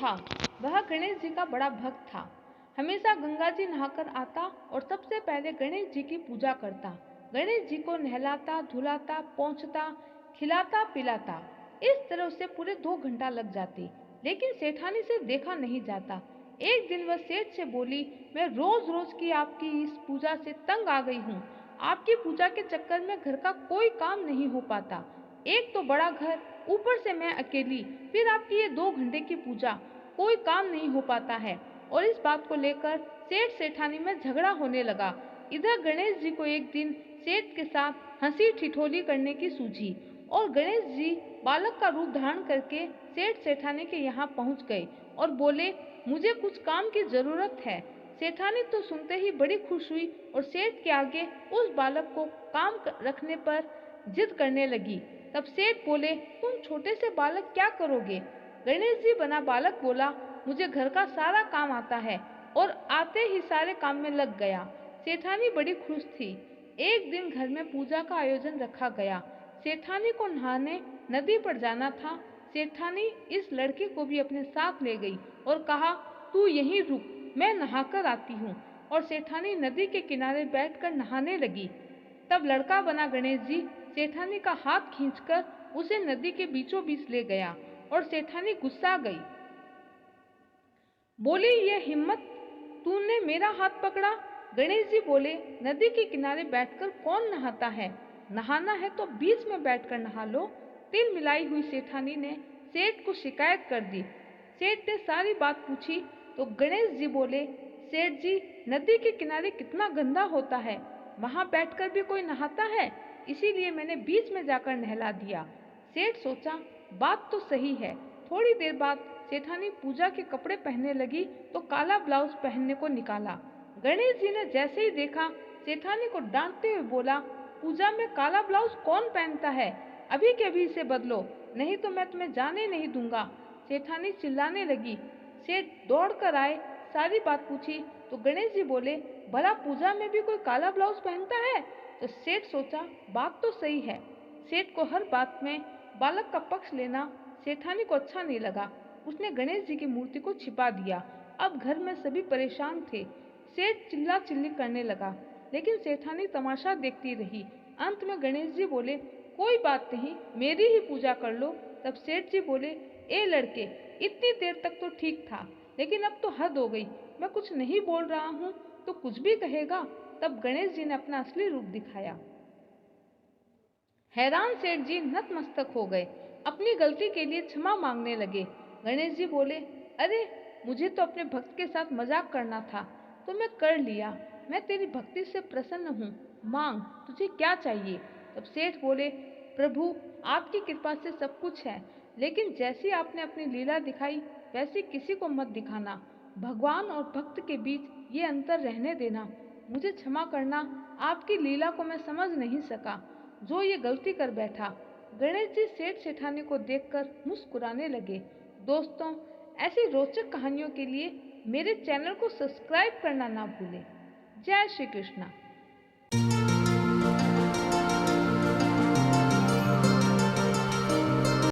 था, वह गणेश जी का बड़ा भक्त था। हमेशा गंगा जी नहाकर आता और सबसे पहले गणेश जी की पूजा करता। गणेश जी को नहलाता, धुलाता, पोंछता, खिलाता, पिलाता। इस तरह उसे पूरे 2 घंटा लग जाते, लेकिन सेठानी से देखा नहीं जाता। एक दिन वह सेठ से बोली, मैं रोज रोज की आपकी इस पूजा से तंग आ गई हूँ। आपकी पूजा के चक्कर में घर का कोई काम नहीं हो पाता। एक तो बड़ा घर, ऊपर से मैं अकेली, फिर आपकी ये 2 घंटे की पूजा, कोई काम नहीं हो पाता है। और इस बात को लेकर सेठ सेठानी में झगड़ा होने लगा। इधर गणेश जी को एक दिन सेठ के साथ हंसी ठिठोली करने की सूझी और गणेश जी बालक का रूप धारण करके सेठ सेठानी के यहाँ पहुँच गए और बोले, मुझे कुछ काम की जरूरत है। सेठानी तो सुनते ही बड़ी खुश हुई और सेठ के आगे उस बालक को काम रखने पर जिद करने लगी। तब सेठ बोले, तुम छोटे से बालक क्या करोगे? गणेश जी बना बालक बोला, मुझे घर का सारा काम आता है, और आते ही सारे काम में लग गया। सेठानी बड़ी खुश थी। एक दिन घर में पूजा का आयोजन रखा गया। सेठानी को नहाने नदी पर जाना था। सेठानी इस लड़के को भी अपने साथ ले गई और कहा, तू यहीं रुक, मैं नहाकर आती हूँ। और सेठानी नदी के किनारे बैठकर नहाने लगी। तब लड़का बना गणेश जी सेठानी का हाथ खींचकर उसे नदी के बीचों बीच ले गया और सेठानी गुस्सा गई। बोली, ये हिम्मत, तूने मेरा हाथ पकड़ा? गणेश जी बोले, नदी के किनारे बैठकर कौन नहाता है? नहाना है तो बीच में बैठकर नहा लो। तिल मिलाई हुई सेठानी ने सेठ को शिकायत कर दी। सेठ ने सारी बात पूछी तो गणेश जी बोले, सेठ जी, नदी के किनारे कितना गंदा होता है, वहां बैठकर भी कोई नहाता है, इसीलिए मैंने बीच में जाकर नहला दिया। सेठ सोचा, बात तो सही है। थोड़ी देर बाद सेठानी पूजा के कपड़े पहनने लगी तो काला ब्लाउज पहनने को निकाला। गणेश जी ने जैसे ही देखा, सेठानी को डांटते हुए बोला, पूजा में काला ब्लाउज कौन पहनता है? अभी के अभी इसे बदलो, नहीं तो मैं तुम्हें जाने नहीं दूंगा। सेठानी चिल्लाने लगी। सेठ दौड़ कर आए, सारी बात पूछी तो गणेश जी बोले, भला पूजा में भी कोई काला ब्लाउज पहनता है? तो सेठ सोचा, बात तो सही है। सेठ को हर बात में बालक का पक्ष लेना सेठानी को अच्छा नहीं लगा। उसने गणेश जी की मूर्ति को छिपा दिया। अब घर में सभी परेशान थे। सेठ चिल्ला चिल्ली करने लगा, लेकिन सेठानी तमाशा देखती रही। अंत में गणेश जी बोले, कोई बात नहीं, मेरी ही पूजा कर लो। तब सेठ जी बोले, ए लड़के, इतनी देर तक तो ठीक था, लेकिन अब तो हद हो गई। मैं कुछ नहीं बोल रहा हूँ तो कुछ भी कहेगा। तब गणेश जी ने अपना असली रूप दिखाया। हैरान सेठ जी नतमस्तक हो गए, अपनी गलती के लिए क्षमा मांगने लगे। गणेश जी बोले, अरे, मुझे तो अपने भक्त के साथ मजाक करना था, तो मैं कर लिया। मैं तेरी भक्ति से प्रसन्न हूँ, मांग, तुझे क्या चाहिए? तब सेठ बोले, प्रभु, आपकी कृपा से सब कुछ है, लेकिन जैसी आपने अपनी लीला दिखाई वैसी किसी को मत दिखाना। भगवान और भक्त के बीच ये अंतर रहने देना। मुझे क्षमा करना, आपकी लीला को मैं समझ नहीं सका, जो ये गलती कर बैठा। गणेश जी सेठ सेठानी को देखकर मुस्कुराने लगे। दोस्तों, ऐसी रोचक कहानियों के लिए मेरे चैनल को सब्सक्राइब करना ना भूलें। जय श्री कृष्णा।